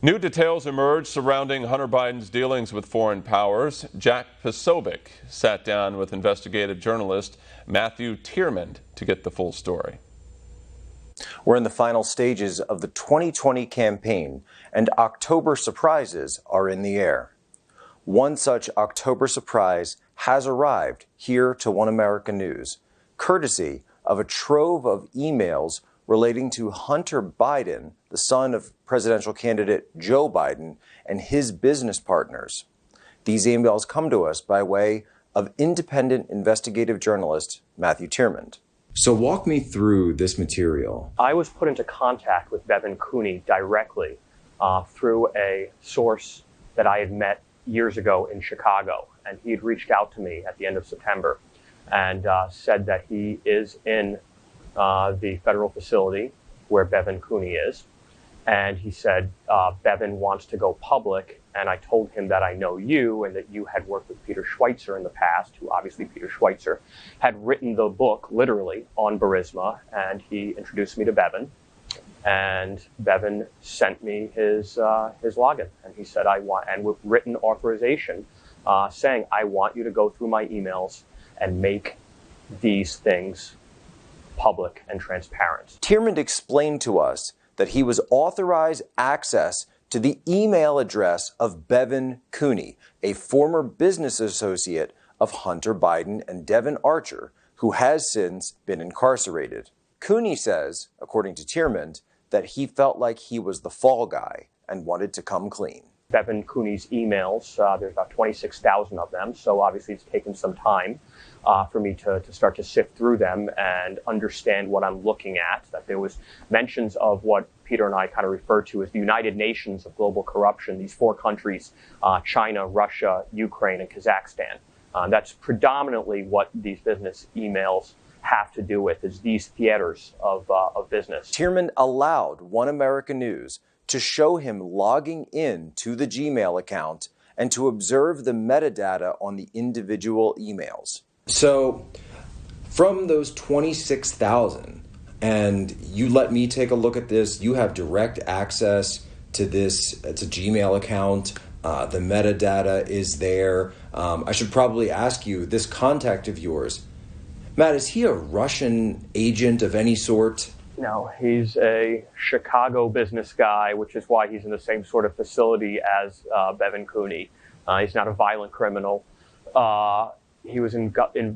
New details emerged surrounding Hunter Biden's dealings with foreign powers. Jack Posobiec sat down with investigative journalist Matthew Tierman to get the full story. We're in the final stages of the 2020 campaign, and October surprises are in the air. One such October surprise has arrived here to One America News, courtesy of a trove of emails relating to Hunter Biden, the son of presidential candidate Joe Biden, and his business partners. These emails come to us by way of independent investigative journalist Matthew Tierman. So walk me through this material. I was put into contact with Bevan Cooney directly through a source that I had met years ago in Chicago. And he had reached out to me at the end of September and said that he is in the federal facility where Bevan Cooney is. And he said, Bevan wants to go public. And I told him that I know you and that you had worked with Peter Schweitzer in the past, who obviously Peter Schweitzer had written the book literally on Burisma. And he introduced me to Bevan. And Bevan sent me his login. And he said, I want, and with written authorization, saying, I want you to go through my emails and make these things public and transparent. Tierman explained to us that he was authorized access to the email address of Bevan Cooney, a former business associate of Hunter Biden and Devon Archer, who has since been incarcerated. Cooney says, according to Tierman, that he felt like he was the fall guy and wanted to come clean. Bevan Cooney's emails, there's about 26,000 of them, so obviously it's taken some time for me to start to sift through them and understand what I'm looking at, that there was mentions of what Peter and I kind of refer to as the United Nations of global corruption, these four countries, China, Russia, Ukraine, and Kazakhstan. That's predominantly what these business emails have to do with, is these theaters of business. Tierman allowed One America News to show him logging in to the Gmail account and to observe the metadata on the individual emails. So from those 26,000, and you let me take a look at this, you have direct access to this, it's a Gmail account, the metadata is there. I should probably ask you, this contact of yours, Matt, is he a Russian agent of any sort? No, he's a Chicago business guy, which is why he's in the same sort of facility as Bevan Cooney. He's not a violent criminal. He was in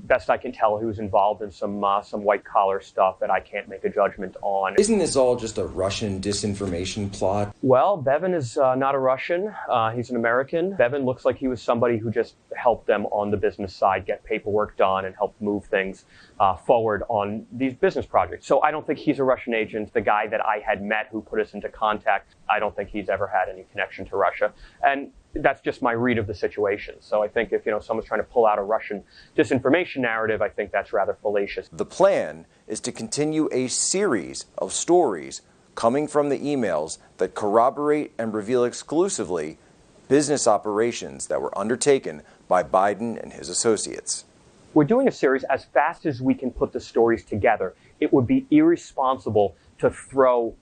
best I can tell, he was involved in some white collar stuff that I can't make a judgment on. Isn't this all just a Russian disinformation plot? Well, Bevan is not a Russian. He's an American. Bevan looks like he was somebody who just helped them on the business side get paperwork done and help move things forward on these business projects. So I don't think he's a Russian agent. The guy that I had met who put us into contact, I don't think he's ever had any connection to Russia. And that's just my read of the situation. So I think if someone's trying to pull out a Russian disinformation narrative, I think that's rather fallacious. The plan is to continue a series of stories coming from the emails that corroborate and reveal exclusively business operations that were undertaken by Biden and his associates. We're doing a series as fast as we can put the stories together. It would be irresponsible to throw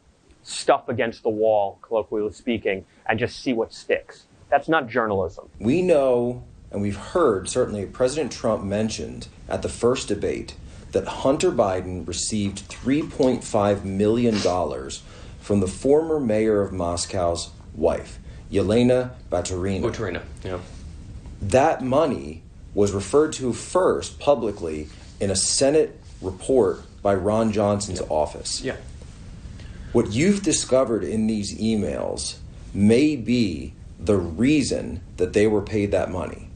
stuff against the wall, colloquially speaking, and just see what sticks. That's not journalism. We know, and we've heard, certainly President Trump mentioned at the first debate, that Hunter Biden received $3.5 million from the former mayor of Moscow's wife, Yelena Baturina. Yeah. That money was referred to first publicly in a Senate report by Ron Johnson's office. Yeah. What you've discovered in these emails may be the reason that they were paid that money.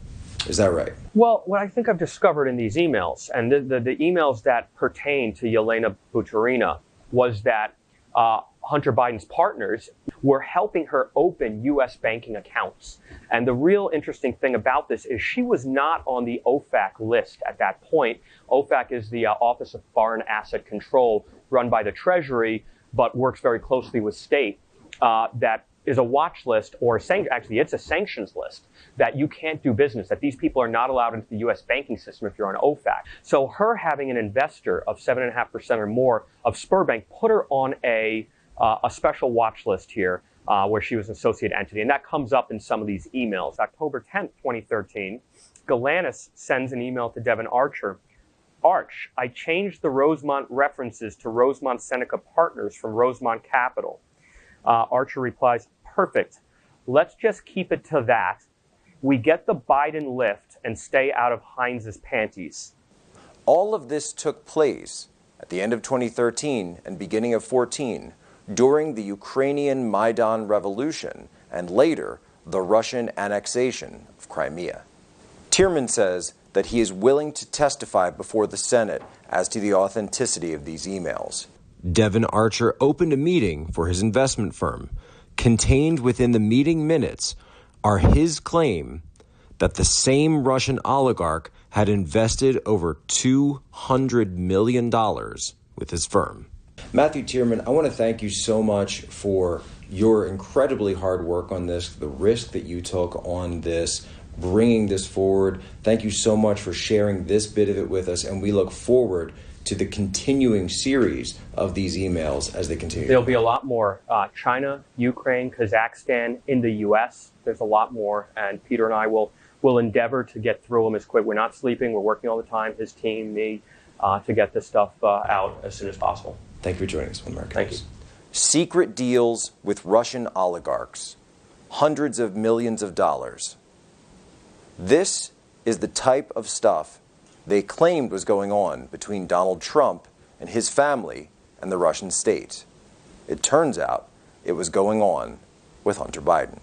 Is that right? Well, what I think I've discovered in these emails, and the emails that pertain to Yelena Baturina, was that Hunter Biden's partners were helping her open U.S. banking accounts. And the real interesting thing about this is she was not on the OFAC list at that point. OFAC is the Office of Foreign Asset Control, run by the Treasury, but works very closely with state, that is a watch list, or actually it's a sanctions list, that you can't do business, that these people are not allowed into the U.S. banking system if you're on OFAC. So her having an investor of 7.5% or more of Spurbank put her on a special watch list here where she was an associate entity. And that comes up in some of these emails. October 10th, 2013, Galanis sends an email to Devon Archer. Arch, I changed the Rosemont references to Rosemont Seneca Partners from Rosemont Capital. Archer replies, perfect. Let's just keep it to that. We get the Biden lift and stay out of Heinz's panties. All of this took place at the end of 2013 and beginning of 14 during the Ukrainian Maidan Revolution and later the Russian annexation of Crimea. Tierman says that he is willing to testify before the Senate as to the authenticity of these emails. Devon Archer opened a meeting for his investment firm. Contained within the meeting minutes are his claim that the same Russian oligarch had invested over $200 million with his firm. Matthew Tierman, I want to thank you so much for your incredibly hard work on this, the risk that you took on this, bringing this forward. Thank you so much for sharing this bit of it with us, and we look forward to the continuing series of these emails as they continue. There'll be a lot more. China, Ukraine, Kazakhstan, in the U.S. There's a lot more, and Peter and I will endeavor to get through them as quick. We're not sleeping. We're working all the time, his team, me, to get this stuff out as soon as possible. Thank you for joining us on American Thank News. you. Secret deals with Russian oligarchs. Hundreds of millions of dollars. This is the type of stuff they claimed was going on between Donald Trump and his family and the Russian state. It turns out it was going on with Hunter Biden.